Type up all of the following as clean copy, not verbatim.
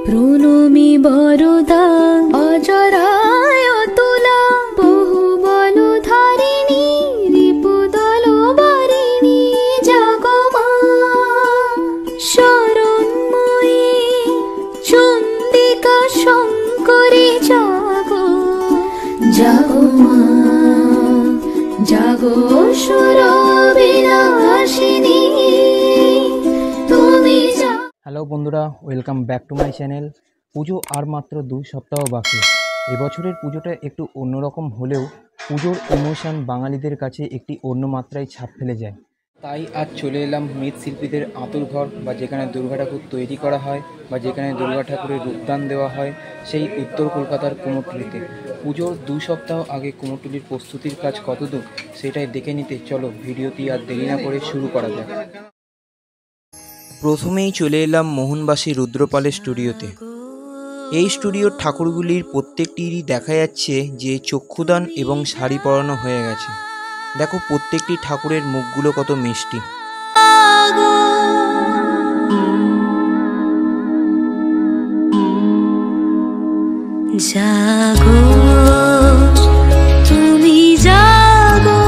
প্রণমি বরদা অজরায় তুলা বহু বল ধারিণী রিপুদল বারিণী জাগো মা শরণময়ী চন্দিকা শঙ্করী জাগো জাগো মা জাগো সুর বিনাশিনী তুমি। হ্যালো বন্ধুরা, welcome back to my channel. পুজো আর মাত্র 2 সপ্তাহ বাকি। এবছরের পুজোটা একটু অন্যরকম হলেও পুজোর ইমোশন বাঙালিদের কাছে একটি অন্য মাত্রায় ছাপ ফেলে যায়। তাই আজ চলে এলাম মৃৎশিল্পীদের আঁতুর ঘর, বা যেখানে দুর্গা ঠাকুর তৈরি করা হয় বা যেখানে দুর্গা ঠাকুরের রূপদান দেওয়া হয়, সেই উত্তর কলকাতার কুমোরটুলিতে। পুজোর 2 সপ্তাহ আগে কুমোরটুলির প্রস্তুতির কাজ কতদূর সেটাই দেখে নিতে চলো ভিডিওটি আর দেরি না করে শুরু করা যাক। প্রথমেই চলে এলাম মোহনবাসী রুদ্রপালের স্টুডিওতে। এই স্টুডিওর ঠাকুরগুলির প্রত্যেকটিরই দেখা যাচ্ছে যে চক্ষুদান এবং শাড়ি পরানো হয়ে গেছে। দেখো প্রত্যেকটি ঠাকুরের মুখগুলো কত মিষ্টি। জাগো তুমি জাগো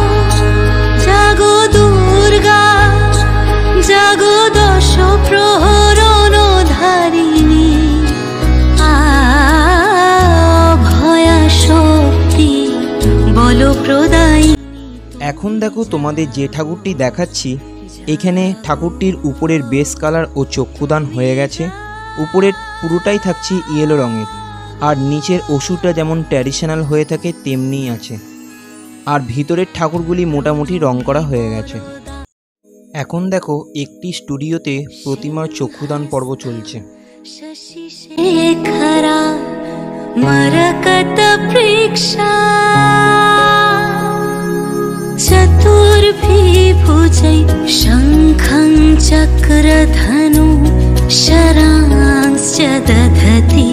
জাগো দুর্গা জাগো দশ প্রহরণ ধারিণী ভয়া শক্তি বল প্রদায়িনী। এখন দেখো তোমাদের যে ঠাকুরটি দেখাচ্ছি, এখানে ঠাকুরটির উপরের বেস কালার ও চক্ষুদান হয়ে গেছে। উপরের পুরোটাই থাকছে ইয়েলো রঙের, আর নিচের ওষুধটা যেমন ট্র্যাডিশনাল হয়ে থাকে তেমনিই আছে। আর ভিতরের ঠাকুরগুলি মোটামুটি রং করা হয়ে গেছে। এখন দেখো একটি স্টুডিওতে প্রতিমার চক্ষুদান পর্ব চলছে। চতুর্ভিভুজৈ শঙ্খং চক্রধনু শরাংশ্চ দধতি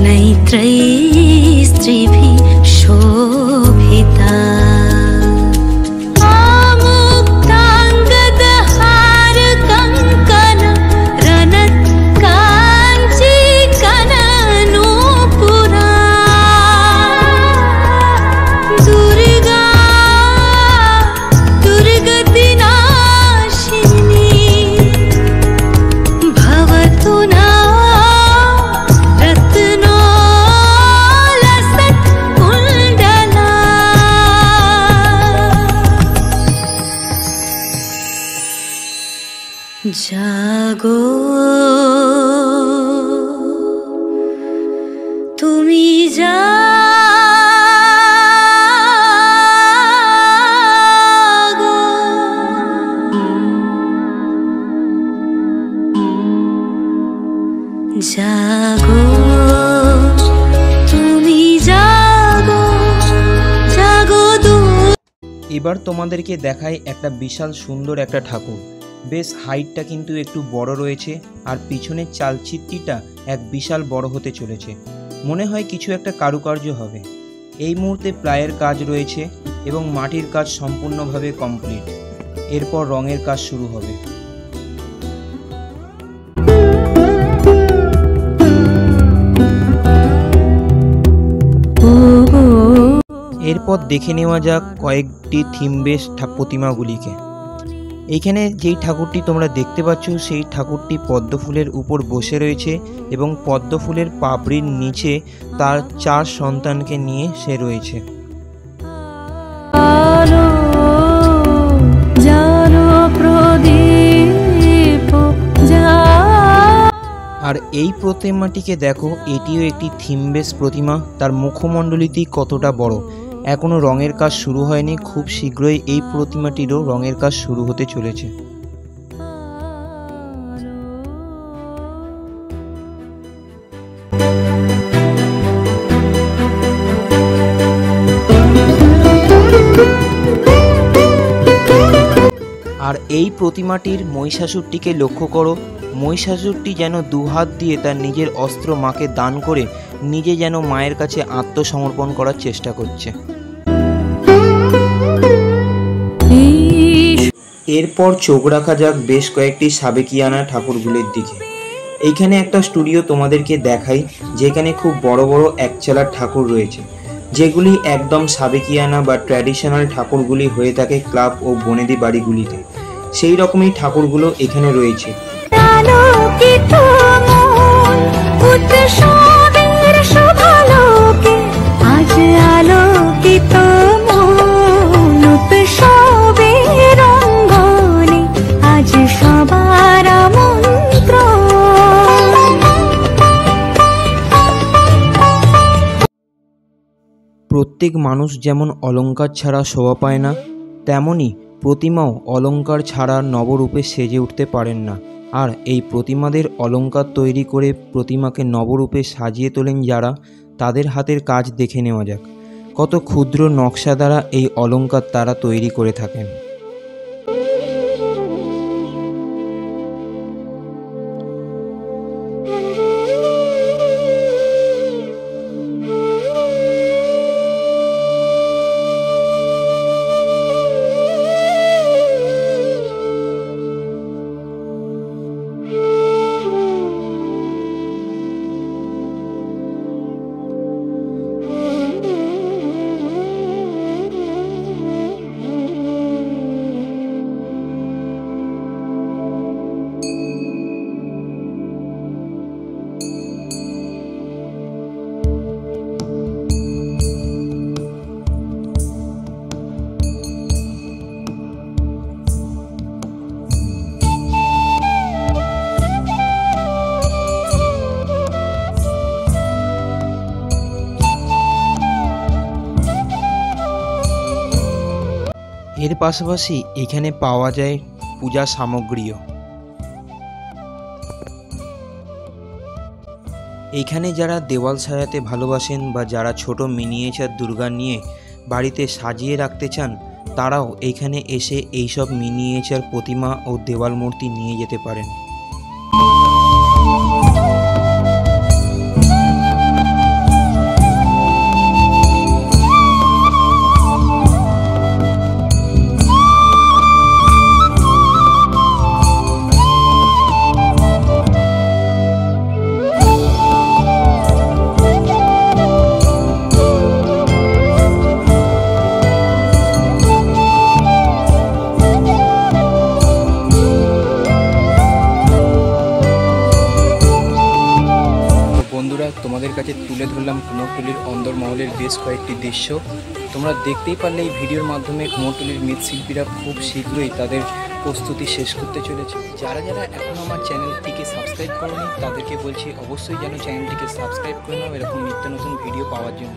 নৈত্রৈः স্ত্রীভিः শোভিতা। জাগো তুমি জাগো জাগো তুমি জাগো জাগো। এবার তোমাদেরকে দেখাই একটা বিশাল সুন্দর একটা ঠাকুর। বেশ হাইটটা কিন্তু একটু বড় রয়েছে, আর পিছনের চালচিত্রটা এক বিশাল বড় হতে চলেছে। মনে হয় কিছু একটা কারুকার্য হবে। এই মুহূর্তে প্লাইয়ের কাজ রয়েছে এবং মাটির কাজ সম্পূর্ণভাবে কমপ্লিট। এরপর রঙের কাজ শুরু হবে। এরপর দেখে নেওয়া যাক কয়েকটি থিম বেস প্রতিমাগুলিকে। এইখানে যেই ঠাকুরটি তোমরা দেখতে পাচ্ছ, সেই ঠাকুরটি পদ্ম ফুলের উপর বসে রয়েছে এবং পদ্ম ফুলের পাপড়ির নিচে তার 4 সন্তানকে নিয়ে সে রয়েছে। আর এই প্রতিমাটিকে দেখো, এটিও একটি থিম বেস প্রতিমা। তার মুখমণ্ডলীটি কতটা বড়। এখনও রঙের কাজ শুরু হয়নি, খুব শীঘ্রই এই প্রতিমাটিরও রঙের কাজ শুরু হতে চলেছে। আর এই প্রতিমাটির মহিষাসুরটিকে লক্ষ্য করো। মহিষাসুরটি যেন 2 হাত দিয়ে তার নিজের অস্ত্র মাকে দান করে নিজে যেন মায়ের কাছে আত্মসমর্পণ করার চেষ্টা করছে। এরপর চোখ রাখা যাক বেশ কয়েকটি সাবেকিয়ানা ঠাকুরগুলির দিকে। এইখানে একটা স্টুডিও তোমাদেরকে দেখাই, যেখানে খুব বড় বড় একচালার ঠাকুর রয়েছে, যেগুলি একদম সাবেকিয়ানা বা ট্র্যাডিশনাল ঠাকুরগুলি হয়ে থাকে ক্লাব ও বনেদি বাড়িগুলিতে। সেই রকমই ঠাকুরগুলো এখানে রয়েছে। আলোকিত মন উৎসবের শুভালোকে, আজ আলোকিত মন উৎসবের অঙ্গনে, আজ সবার আমন্ত্রণ। প্রত্যেক মানুষ যেমন অলংকার ছাড়া শোভা পায় না, তেমনি প্রতিমাও অলংকার ছাড়া নবরূপে সেজে উঠতে পারেন না। আর এই প্রতিমাদের অলংকার তৈরি করে প্রতিমাকে নবরূপে সাজিয়ে তোলেন যারা, তাদের হাতের কাজ দেখে নেওয়া যাক। কত ক্ষুদ্র নকশা দ্বারা এই অলংকার তারা তৈরি করে থাকেন। এর পাশাপাশি এখানে পাওয়া যায় পূজা সামগ্রীও। এখানে যারা দেওয়াল সাজাতে ভালোবাসেন বা যারা ছোট মিনিয়েচার দুর্গা নিয়ে বাড়িতে সাজিয়ে রাখতে চান, তারাও এখানে এসে এইসব মিনিয়েচার প্রতিমা ও দেওয়াল মূর্তি নিয়ে যেতে পারেন। তোমাদের কাছে তুলে ধরলাম কুমোরটুলির অন্দরমহলের বেশ কয়েকটি দৃশ্য। তোমরা দেখতেই পারলে এই ভিডিওর মাধ্যমে কুমোরটুলির মৃৎশিল্পীরা খুব শীঘ্রই তাদের প্রস্তুতি শেষ করতে চলেছে। যারা যারা এখন আমার চ্যানেলটিকে সাবস্ক্রাইব করেনি তাদেরকে বলছি অবশ্যই যেন চ্যানেলটিকে সাবস্ক্রাইব করে নাও এরকম নিত্য নতুন ভিডিও পাওয়ার জন্য।